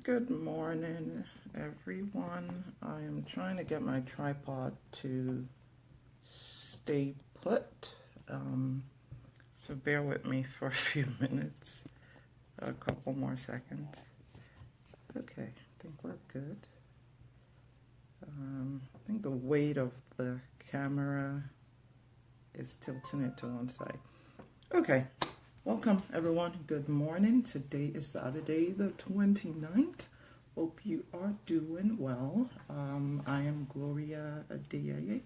Good morning, everyone. I am trying to get my tripod to stay put. So bear with me for a few minutes, a couple more seconds. Okay, I think we're good. I think the weight of the camera is tilting it to one side. Okay, welcome everyone. Good morning. Today is Saturday the 29th. Hope you are doing well. I am Gloria Adeyeye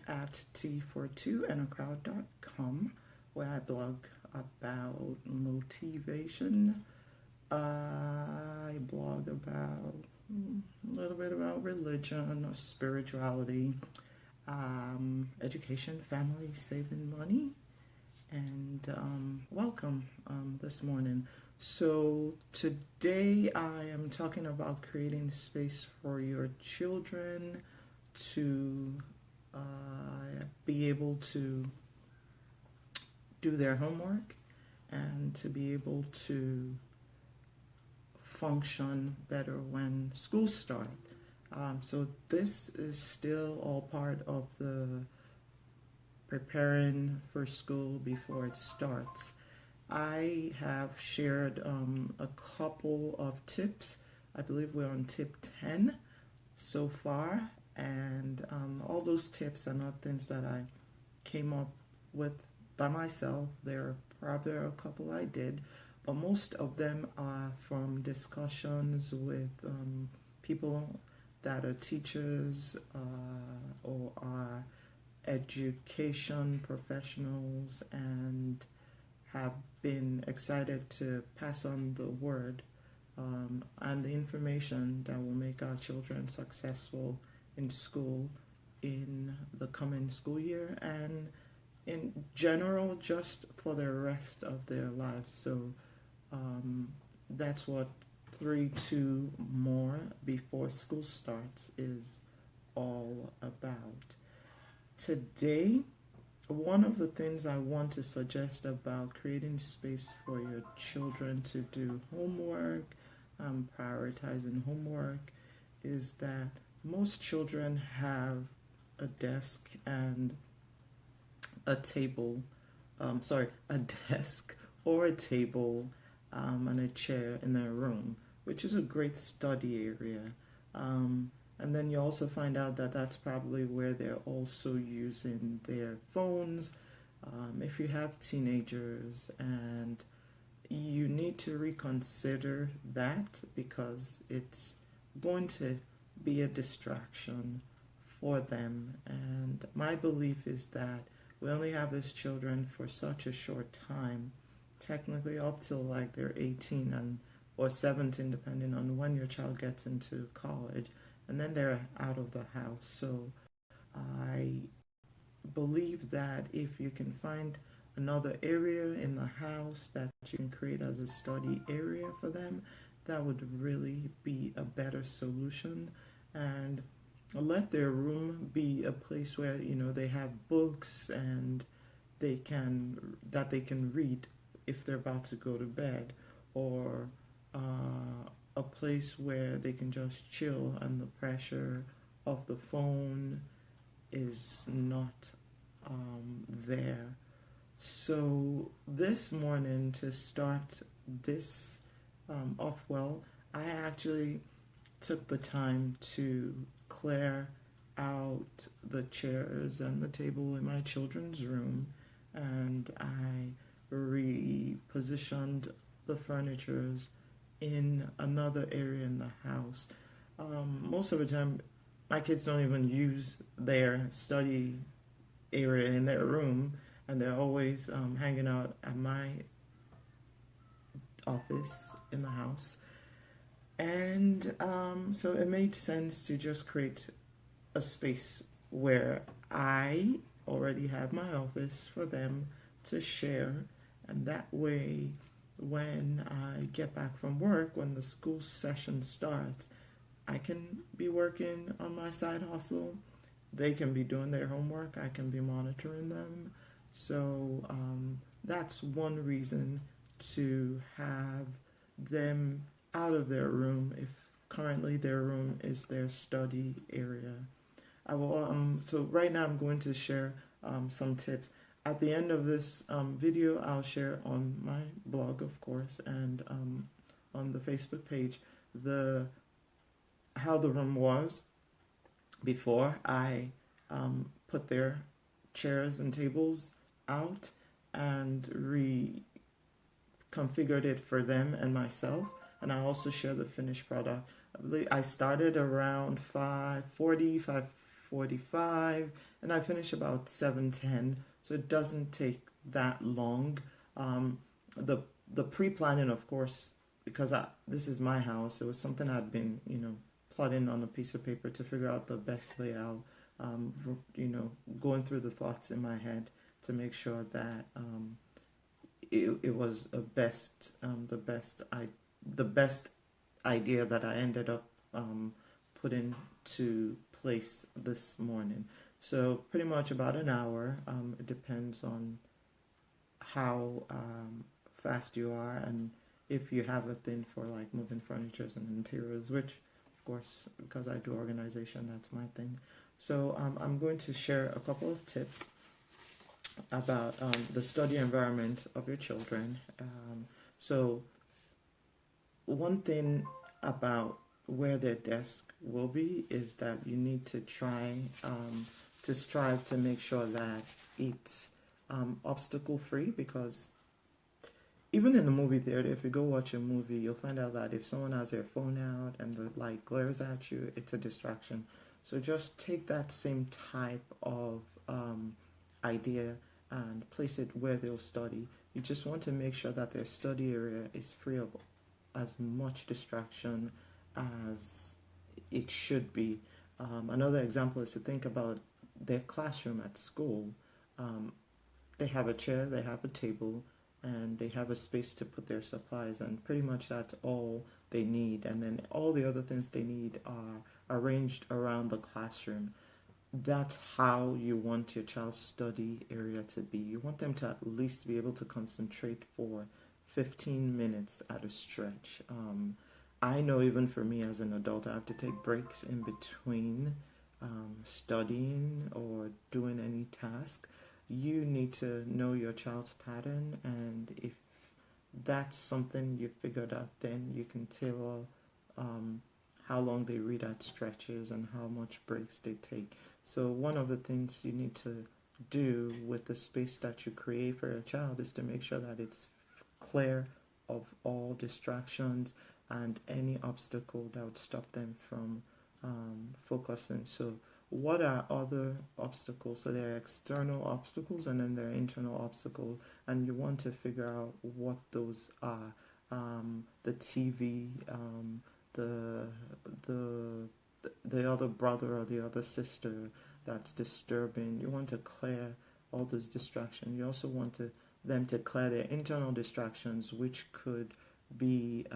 at T42andacrowd.com, where I blog about motivation. I blog about a little bit about religion, spirituality, education, family, saving money, and welcome this morning. So today I am talking about creating space for your children to be able to do their homework and to be able to function better when school starts. So this is still all part of the preparing for school before it starts. I have shared a couple of tips. I believe we're on tip 10 so far, and all those tips are not things that I came up with by myself. There are probably a couple I did, but most of them are from discussions with people that are teachers or are education professionals and have been excited to pass on the word and the information that will make our children successful in school in the coming school year and in general just for the rest of their lives. So that's what 3-2 more before school starts is all about. Today, one of the things I want to suggest about creating space for your children to do homework, prioritizing homework, is that most children have a desk and a table, a desk or a table and a chair in their room, which is a great study area. And then you also find out that that's probably where they're also using their phones. If you have teenagers, and you need to reconsider that because it's going to be a distraction for them. And my belief is that we only have as children for such a short time, technically up till like they're 18 or 17, depending on when your child gets into college. And then they're out of the house. So I believe that if you can find another area in the house that you can create as a study area for them, that would really be a better solution. And let their room be a place where they have books and they can read if they're about to go to bed, or a place where they can just chill and the pressure of the phone is not there. So this morning, to start this off well, I actually took the time to clear out the chairs and the table in my children's room, and I repositioned the furnitures in another area in the house. Most of the time, my kids don't even use their study area in their room, and they're always hanging out at my office in the house. And so it made sense to just create a space where I already have my office for them to share, and that way when I get back from work, when the school session starts, I can be working on my side hustle. They can be doing their homework. I can be monitoring them. So that's one reason to have them out of their room if currently their room is their study area. I will so right now I'm going to share some tips. At the end of this video, I'll share on my blog, of course, and on the Facebook page the how the room was before I put their chairs and tables out and reconfigured it for them and myself. And I also share the finished product. I believe I started around 5:40, 5:45, and I finished about 7:10. So it doesn't take that long. The pre-planning, of course, because this is my house. It was something I'd been, plotting on a piece of paper to figure out the best layout. Going through the thoughts in my head to make sure that it was the best idea that I ended up putting to place this morning. So pretty much about an hour. It depends on how fast you are and if you have a thing for like moving furnitures and interiors, which of course, because I do organization, that's my thing. So I'm going to share a couple of tips about the study environment of your children. So one thing about where their desk will be is that you need to try to strive to make sure that it's obstacle free, because even in the movie theater, if you go watch a movie, you'll find out that if someone has their phone out and the light glares at you, it's a distraction. So just take that same type of idea and place it where they'll study. You just want to make sure that their study area is free of as much distraction as it should be. Another example is to think about their classroom at school. They have a chair, they have a table, and they have a space to put their supplies, and pretty much that's all they need. And then all the other things they need are arranged around the classroom. That's how you want your child's study area to be. You want them to at least be able to concentrate for 15 minutes at a stretch. I know even for me as an adult, I have to take breaks in between studying or doing any task. You need to know your child's pattern, and if that's something you figured out, then you can tailor how long they read at stretches and how much breaks they take. So one of the things you need to do with the space that you create for your child is to make sure that it's clear of all distractions and any obstacle that would stop them from focusing. So what are other obstacles? So there are external obstacles and then there are internal obstacles, and you want to figure out what those are. The TV, the the other brother or the other sister that's disturbing. You want to clear all those distractions. You also want them to clear their internal distractions, which could be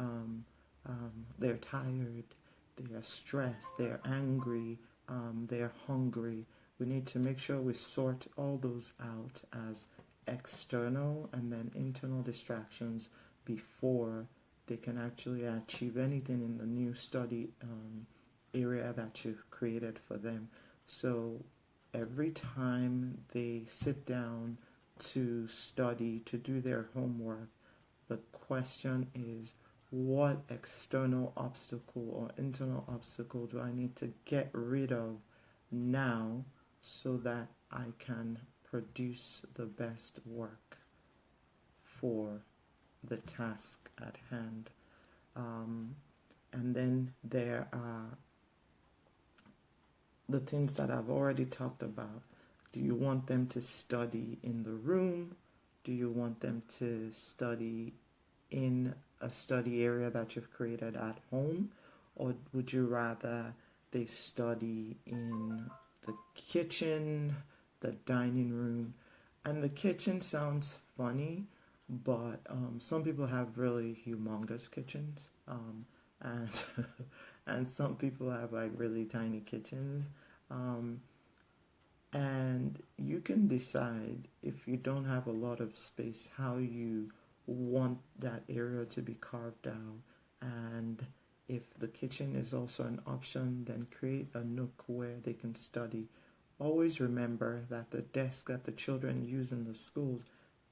they're tired, they are stressed, they're angry, they're hungry. We need to make sure we sort all those out as external and then internal distractions before they can actually achieve anything in the new study area that you've created for them. So every time they sit down to study, to do their homework, the question is, what external obstacle or internal obstacle do I need to get rid of now so that I can produce the best work for the task at hand? And then there are the things that I've already talked about. Do you want them to study in the room? Do you want them to study in a study area that you've created at home? Or would you rather they study in the kitchen, the dining room? And the kitchen sounds funny, but some people have really humongous kitchens, and and some people have like really tiny kitchens. And you can decide, if you don't have a lot of space, how you want that area to be carved out And if the kitchen is also an option, then create a nook where they can study. Always remember that the desks that the children use in the schools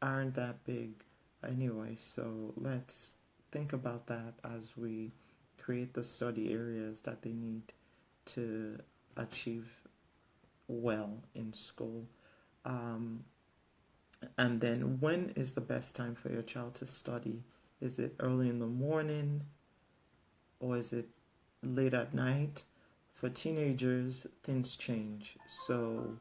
aren't that big anyway, so let's think about that as we create the study areas that they need to achieve well in school. Um, and then, when is the best time for your child to study? Is it early in the morning or is it late at night? For teenagers, things change. So,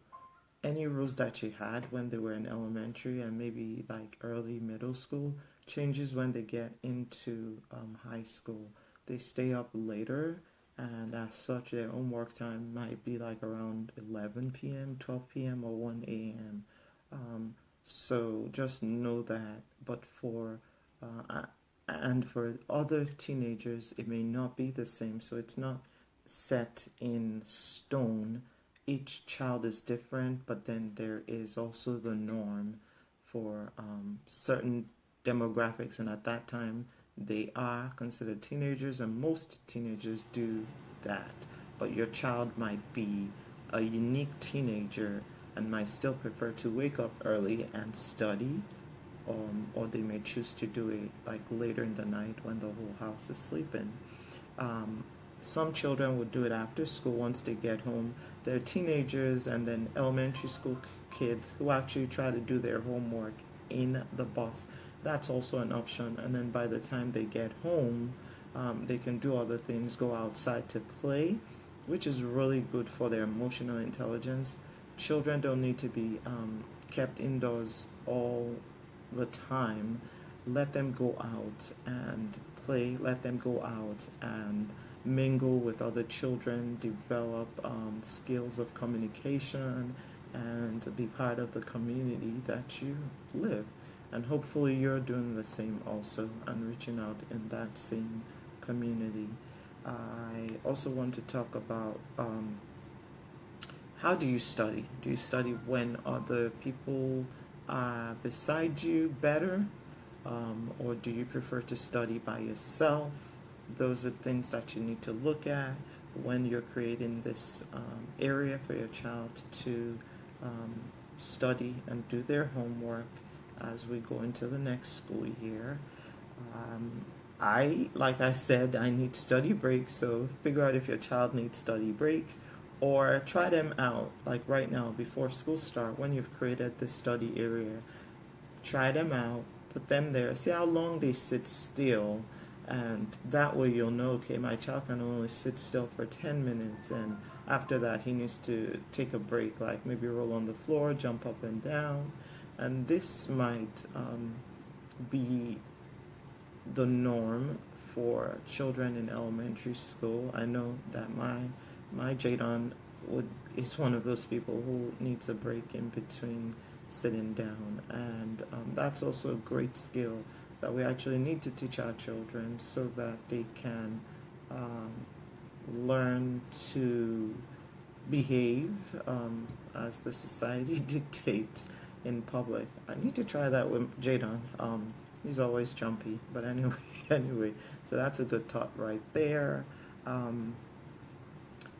any rules that you had when they were in elementary and maybe like early middle school changes when they get into high school. They stay up later, and as such, their homework time might be like around 11 p.m., 12 p.m., or 1 a.m. So just know that. But for other teenagers, it may not be the same. So it's not set in stone. Each child is different, but then there is also the norm for certain demographics, and at that time they are considered teenagers, and most teenagers do that. But your child might be a unique teenager and might still prefer to wake up early and study, or they may choose to do it like later in the night when the whole house is sleeping. Um, some children would do it after school once they get home. There are teenagers and then elementary school kids who actually try to do their homework in the bus. That's also an option. And then by the time they get home, they can do other things, go outside to play, which is really good for their emotional intelligence. Children don't need to be kept indoors all the time. Let them go out and play, let them go out and mingle with other children, develop skills of communication, and be part of the community that you live. And hopefully, you're doing the same also and reaching out in that same community. I also want to talk about how do you study? Do you study when other people are beside you better? Or do you prefer to study by yourself? Those are things that you need to look at when you're creating this area for your child to um, study and do their homework as we go into the next school year. Like I said, I need study breaks, so figure out if your child needs study breaks or try them out. Like right now, before school start, when you've created this study area, try them out, put them there, see how long they sit still, and that way you'll know, okay, my child can only sit still for 10 minutes, and after that he needs to take a break, like maybe roll on the floor, jump up and down, and this might be the norm for children in elementary school. I know that my Jadon is one of those people who needs a break in between sitting down, and that's also a great skill that we actually need to teach our children so that they can um, learn to behave as the society dictates in public. I need to try that with Jadon. He's always jumpy, but anyway, anyway. So that's a good thought right there. Um,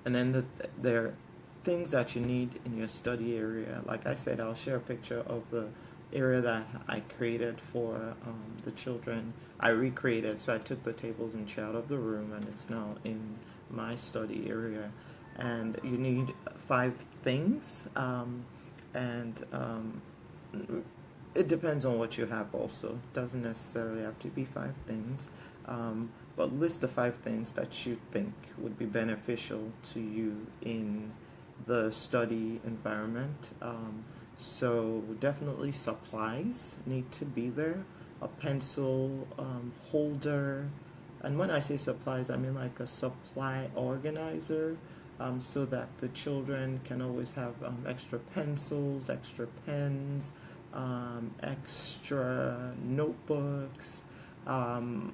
and then there are things that you need in your study area. Like I said, I'll share a picture of the area that I created for the children. I recreated, so I took the tables and chair out of the room, and it's now in my study area. And you need 5 things, and it depends on what you have also. It doesn't necessarily have to be 5 things. But list the 5 things that you think would be beneficial to you in the study environment. So definitely supplies need to be there. A pencil holder. And when I say supplies, I mean like a supply organizer, so that the children can always have extra pencils, extra pens, extra notebooks, all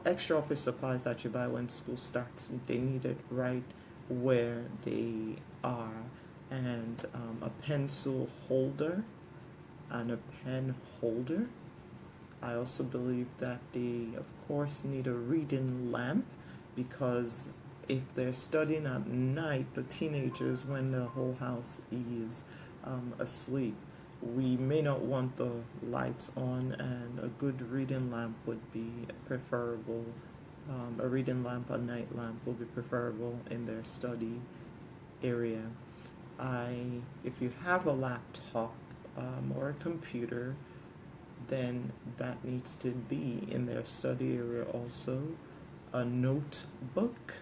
extra office supplies that you buy when school starts. They need it right where they are. And a pencil holder and a pen holder. I also believe that they, of course, need a reading lamp because if they're studying at night, the teenagers, when the whole house is asleep, we may not want the lights on, and a good reading lamp would be preferable. A reading lamp, a night lamp, will be preferable in their study area. If you have a laptop or a computer, then that needs to be in their study area also. A notebook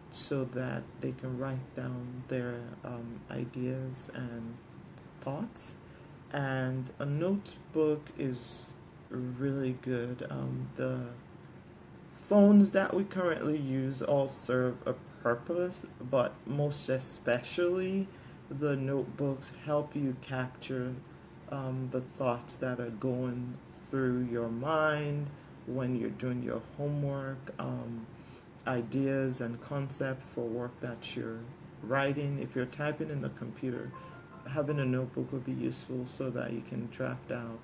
so that they can write down their ideas and thoughts. And a notebook is really good. The phones that we currently use all serve a purpose, but most especially the notebooks help you capture the thoughts that are going through your mind when you're doing your homework, ideas and concept for work that you're writing. If you're typing in the computer, having a notebook would be useful so that you can draft out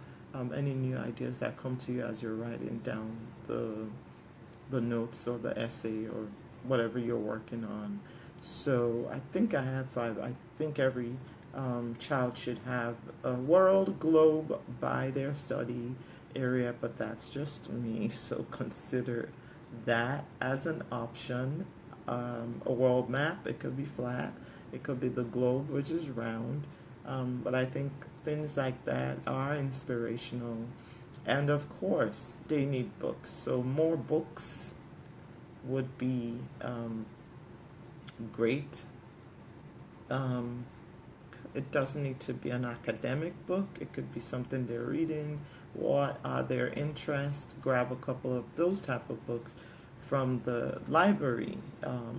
any new ideas that come to you as you're writing down the notes or the essay or whatever you're working on. So I think I have five. I think every child should have a world globe by their study area, but that's just me. So consider that as an option. A world map, it could be flat, it could be the globe, which is round. But I think things like that are inspirational. And of course, they need books. So more books would be great. Um, it doesn't need to be an academic book. It could be something they're reading. What are their interests? Grab a couple of those type of books from the library,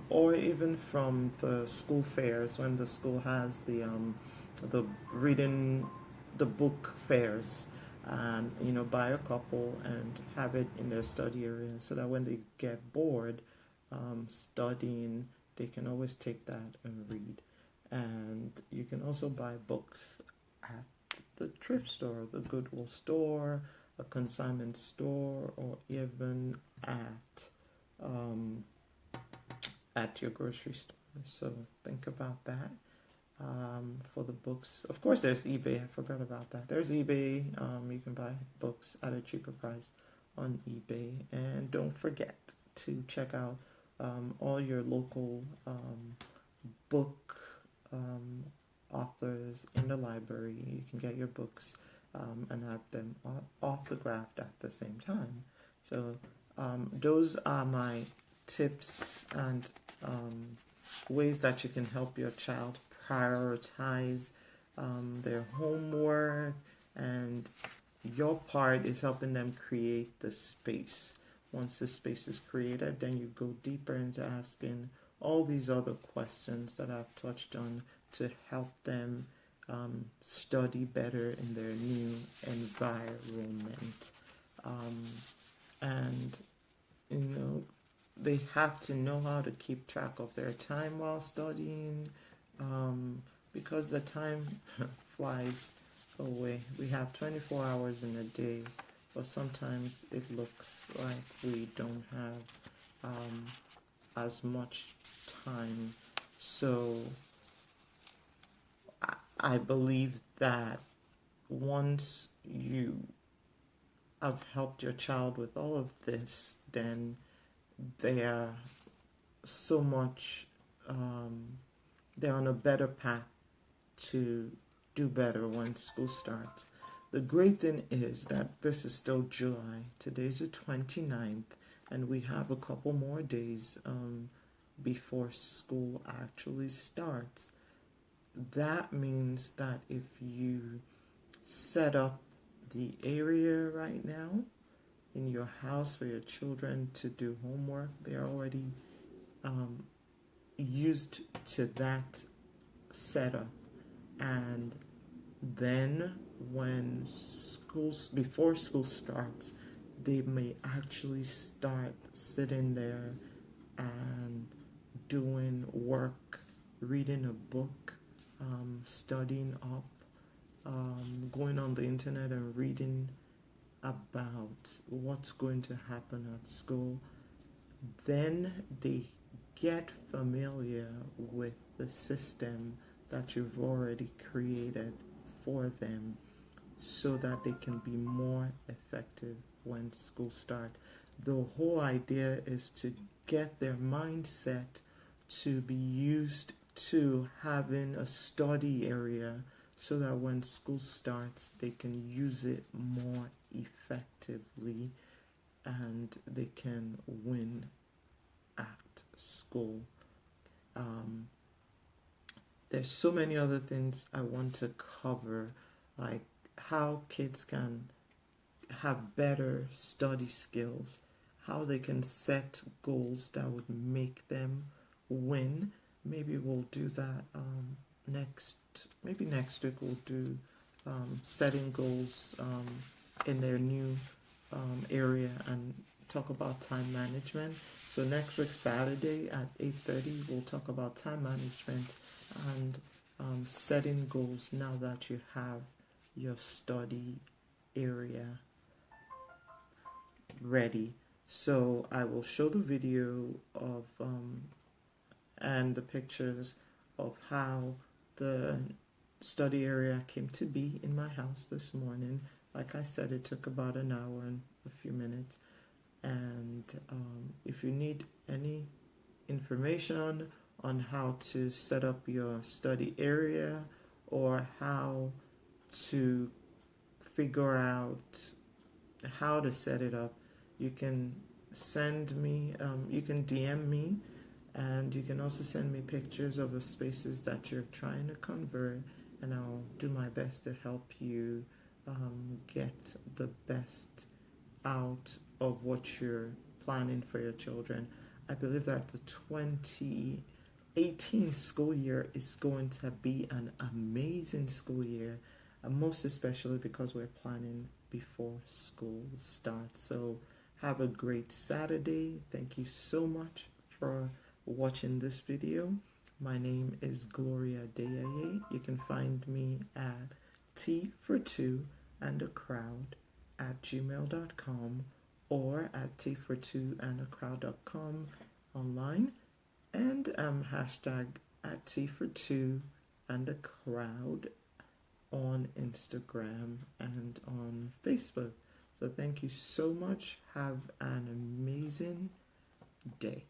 or even from the school fairs when the school has the reading, the book fairs, and buy a couple and have it in their study area so that when they get bored studying, they can always take that and read. And you can also buy books at the thrift store, the Goodwill store, a consignment store, or even um, at your grocery store. So think about that. For the books, of course, there's eBay. I forgot about that. There's eBay. You can buy books at a cheaper price on eBay. And don't forget to check out all your local book authors in the library. You can get your books and have them autographed at the same time. So those are my tips and ways that you can help your child prioritize their homework, and your part is helping them create the space. Once the space is created, then you go deeper into asking all these other questions that I've touched on to help them study better in their new environment. And they have to know how to keep track of their time while studying, because the time flies away. We have 24 hours in a day, but sometimes it looks like we don't have as much time. So I believe that once you have helped your child with all of this, then they are so much, they're on a better path to do better when school starts. The great thing is that this is still July. Today's the 29th, and we have a couple more days before school actually starts. That means that if you set up the area right now in your house for your children to do homework, they're already used to that setup. And then before school starts, they may actually start sitting there and doing work, reading a book, studying up, going on the internet and reading about what's going to happen at school, then they get familiar with the system that you've already created for them so that they can be more effective when school starts. The whole idea is to get their mindset to be used to having a study area so that when school starts, they can use it more effectively and they can win at school. There's so many other things I want to cover, like how kids can have better study skills, how they can set goals that would make them win. Maybe we'll do that maybe next week we'll do setting goals in their new area and talk about time management. So next week Saturday at 8:30 we'll talk about time management and setting goals now that you have your study area ready. So I will show the video of and the pictures of how the study area came to be in my house this morning. Like I said, it took about an hour and a few minutes. And if you need any information on how to set up your study area or how to figure out how to set it up, you can send me, you can DM me, and you can also send me pictures of the spaces that you're trying to convert, and I'll do my best to help you get the best out of what you're planning for your children. I believe that the 2018 school year is going to be an amazing school year, most especially because we're planning before school starts. So have a great Saturday. Thank you so much for watching this video. My name is Gloria Deyaye. You can find me at T for Two and a Crowd at gmail.com or at tfor2andacrowd.com online, and hashtag at T for Two and a Crowd on Instagram and on Facebook. So thank you so much. Have an amazing day.